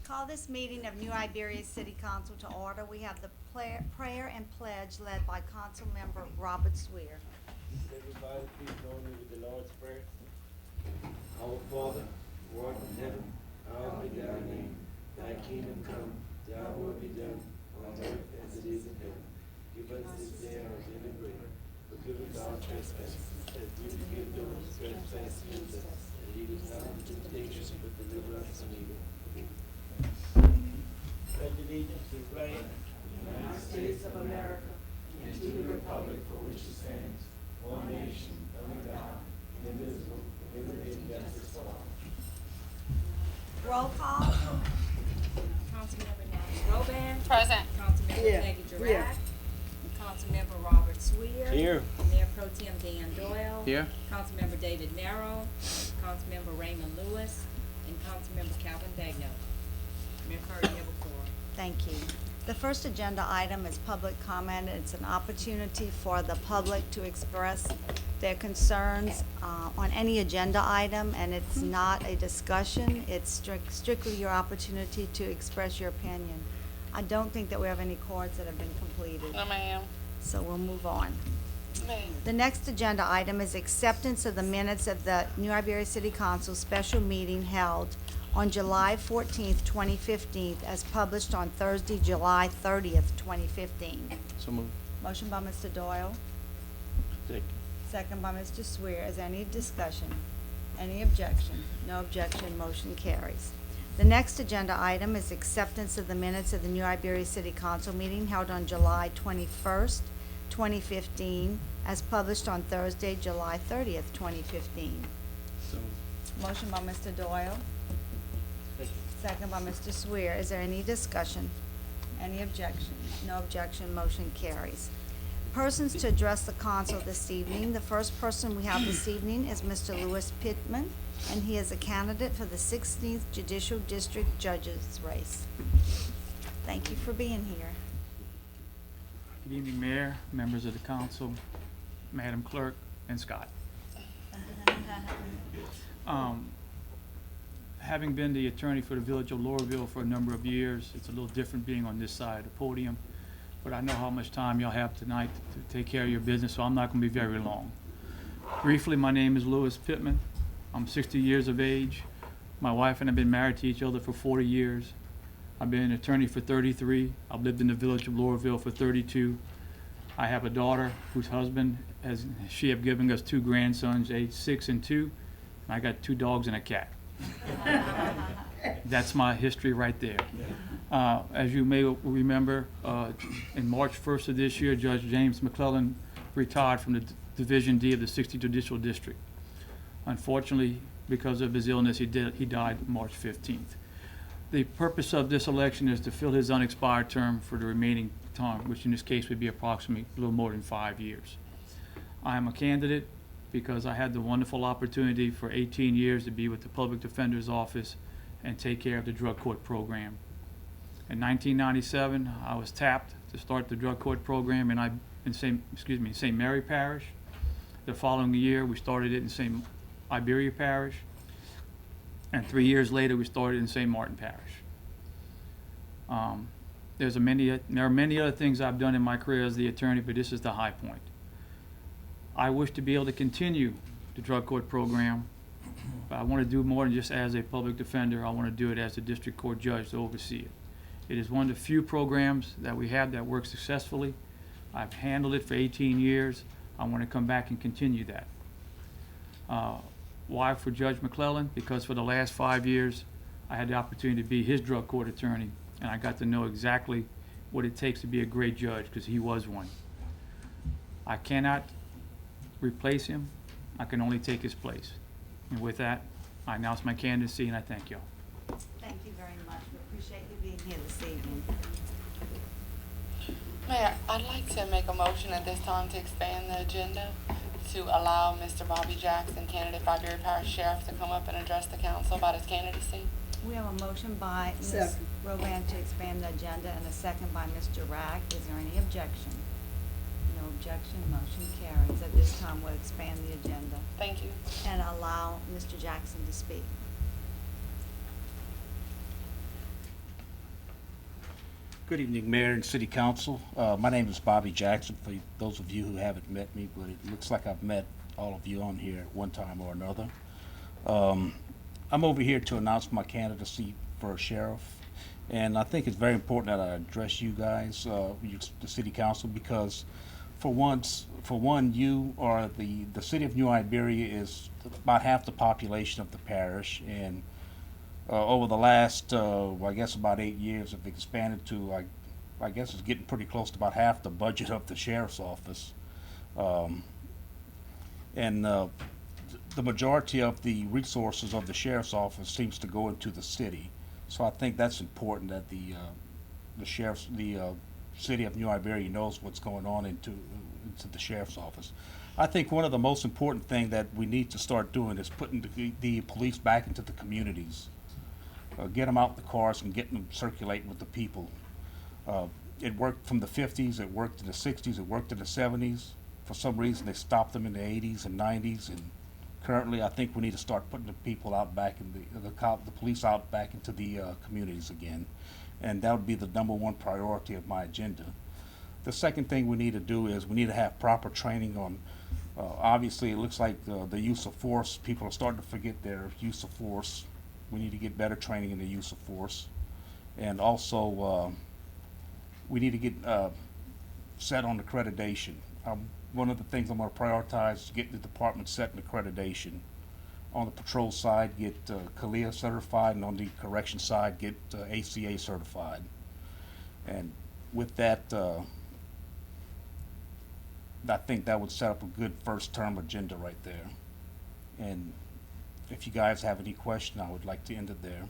Call this meeting of New Iberia City Council to order. We have the prayer and pledge led by Council Member Robert Swear. Everybody, please join me with the Lord's Prayer. Our Father, who art in heaven, hallowed be thy name. Thy kingdom come, thy will be done, on earth as it is in heaven. Give us this day our daily bread. Forgive us our trespasses, as we forgive those who trespass against us. And lead us not into temptation, but deliver us from evil. Pledge allegiance to the flag of the United States of America, and to the republic for which it stands, one nation, under God, indivisible, with liberty and justice for all. Roll call. Councilmember Nancy Roban. Present. Councilmember Peggy Jarrett. Councilmember Robert Swear. Here. Mayor Pro Tem Dan Doyle. Here. Councilmember David Narrow. Councilmember Raymond Lewis. And Councilmember Calvin Dagno. Mayor Curry, you have a floor. Thank you. The first agenda item is public comment. It's an opportunity for the public to express their concerns on any agenda item, and it's not a discussion. It's strictly your opportunity to express your opinion. I don't think that we have any cards that have been completed, No, ma'am. so we'll move on. Ma'am. The next agenda item is acceptance of the minutes of the New Iberia City Council special meeting held on July 14th, 2015, as published on Thursday, July 30th, 2015. So moved. Motion by Mr. Doyle, second by Mr. Swear. Is there any discussion? Any objection? No objection, motion carries. The next agenda item is acceptance of the minutes of the New Iberia City Council meeting held on July 21st, 2015, as published on Thursday, July 30th, 2015. So Motion by Mr. Doyle, second by Mr. Swear. Is there any discussion? Any objection? No objection, motion carries. Persons to address the council this evening. The first person we have this evening is Mr. Louis Pittman, and he is a candidate for the 16th Judicial District Judges race. Thank you for being here. Good evening, Mayor, members of the council, Madam Clerk, and Scott. Having been the attorney for the Village of Laurelville for a number of years, it's a little different being on this side of the podium, but I know how much time y'all have tonight to take care of your business, so I'm not going to be very long. Briefly, my name is Louis Pittman. I'm 60 years of age. My wife and I have been married to each other for 40 years. I've been an attorney for 33. I've lived in the Village of Laurelville for 32. I have a daughter whose husband she have given us 2 grandsons, aged 6 and 2. And I got 2 dogs and a cat. That's my history right there. As you may remember, in March 1st of this year, Judge James McClellan retired from the Division D of the 60th Judicial District. Unfortunately, because of his illness, he died March 15th. The purpose of this election is to fill his unexpired term for the remaining time, which in this case would be approximately a little more than 5 years. I am a candidate because I had the wonderful opportunity for 18 years to be with the Public Defender's Office and take care of the drug court program. In 1997, I was tapped to start the drug court program in St. Mary Parish. The following year, we started it in St. Iberia Parish, and 3 years later, we started in St. Martin Parish. There are many other things I've done in my career as the attorney, but this is the high point. I wish to be able to continue the drug court program, but I want to do more than just as a public defender. I want to do it as a district court judge to oversee it. It is one of the few programs that we have that works successfully. I've handled it for 18 years. I want to come back and continue that. Why for Judge McClellan? Because for the last 5 years, I had the opportunity to be his drug court attorney, and I got to know exactly what it takes to be a great judge, because he was one. I cannot replace him. I can only take his place. And with that, I announce my candidacy, and I thank you all. Thank you very much. We appreciate you being here this evening. Mayor, I'd like to make a motion at this time to expand the agenda to allow Mr. Bobby Jackson, candidate for Iberia Parish Sheriff, to come up and address the council about his candidacy. We have a motion by Ms. Rowan to expand the agenda and a second by Mr. Rack. Is there any objection? No objection, motion carries. At this time, we'll expand the agenda Thank you. and allow Mr. Jackson to speak. Good evening, Mayor and City Council. My name is Bobby Jackson, for those of you who haven't met me, but it looks like I've met all of you on here at one time or another. I'm over here to announce my candidacy for sheriff, and I think it's very important that I address you guys, the City Council, because for one, you are the City of New Iberia is about half the population of the parish, and over the last, I guess about 8 years, have expanded to, I guess it's getting pretty close to about half the budget of the sheriff's office. The majority of the resources of the sheriff's office seems to go into the city. So I think that's important that the city of New Iberia knows what's going on into the sheriff's office. I think one of the most important thing that we need to start doing is putting the police back into the communities. Get them out the cars and get them circulating with the people. It worked from the 50s, it worked in the 60s, it worked in the 70s. For some reason, they stopped them in the 80s and 90s, and currently, I think we need to start putting the people out back in the police out back into the communities again, and that would be the #1 priority of my agenda. The second thing we need to do is we need to have proper training on. Obviously, it looks like the use of force. People are starting to forget their use of force. We need to get better training in the use of force, and also we need to get set on accreditation. One of the things I'm going to prioritize is getting the department set in accreditation. On the patrol side, get CALIA certified, and on the correction side, get ACA certified. And with that, I think that would set up a good first term agenda right there. And if you guys have any question, I would like to end it there.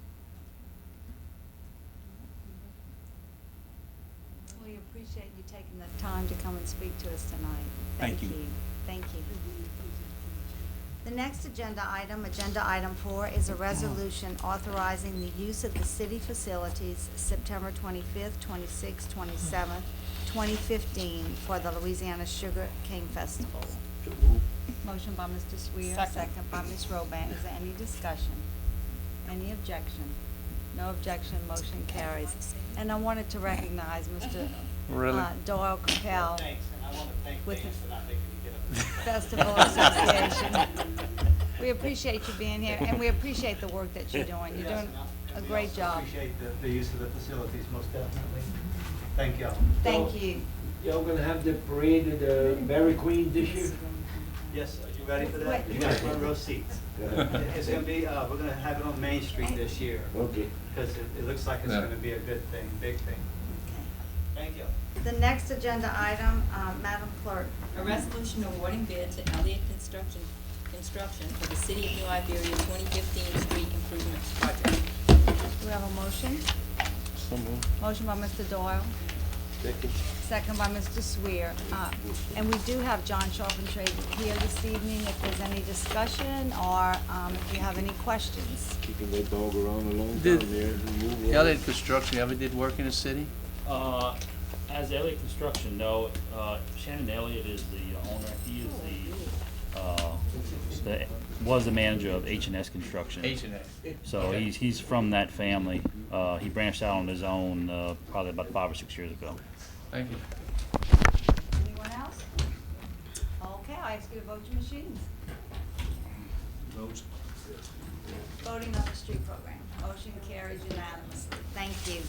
We appreciate you taking the time to come and speak to us tonight. Thank you. Thank you. The next agenda item 4, is a resolution authorizing the use of the city facilities September 25th, 26th, 27th, 2015 for the Louisiana Sugar Cane Festival. Motion by Mr. Swear, Second. second by Ms. Roban. Is there any discussion? Any objection? No objection, motion carries. And I wanted to recognize Mr. Doyle Capel Thanks, and I want to thank with Dan the for not making me get up. Festival Association. We appreciate you being here, and we appreciate the work that you're doing. You're Yes, doing and a we great also job. Appreciate the use of the facilities, most definitely. Thank y'all. Thank you. Y'all gonna have the parade of the Berry Queen this year? Yes, are you ready for that? Wait. You got front row seats. It's gonna be, we're gonna have it on Main Street this year, Okay. because it looks like it's gonna be a good thing, big thing. Thank you. The next agenda item, Madam Clerk. A resolution awarding bid to Elliott Construction for the City of New Iberia 2015 Street Improvements Project. Do we have a motion? Motion by Mr. Doyle, Second. second by Mr. Swear. And we do have John Charpentry here this evening if there's any discussion or if you have any questions. Keeping that dog around a long Did time there. Move on. Elliott Construction ever did work in the city? As Elliott Construction, no, Shannon Elliott is the owner. He is was the manager of H&S Construction. H&S. So he's from that family. He branched out on his own probably about 5 or 6 years ago. Thank you. Anyone else? Okay, I ask you to vote your machines. Voting on the street program. Motion carries unanimously. Thank you.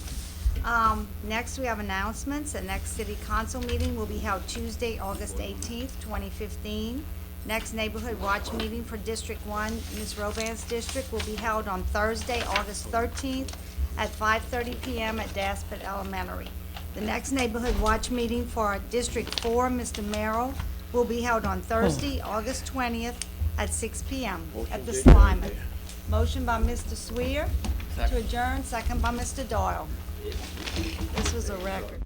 Next, we have announcements. The next city council meeting will be held Tuesday, August 18th, 2015. Next neighborhood watch meeting for District 1, Ms. Roban's district, will be held on Thursday, August 13th at 5:30 p.m. at Daspit Elementary. The next neighborhood watch meeting for District 4, Mr. Merrill, will be held on Thursday, August 20th at 6 p.m. at the Slyman. Motion by Mr. Swear to adjourn, second by Mr. Doyle. This was a record.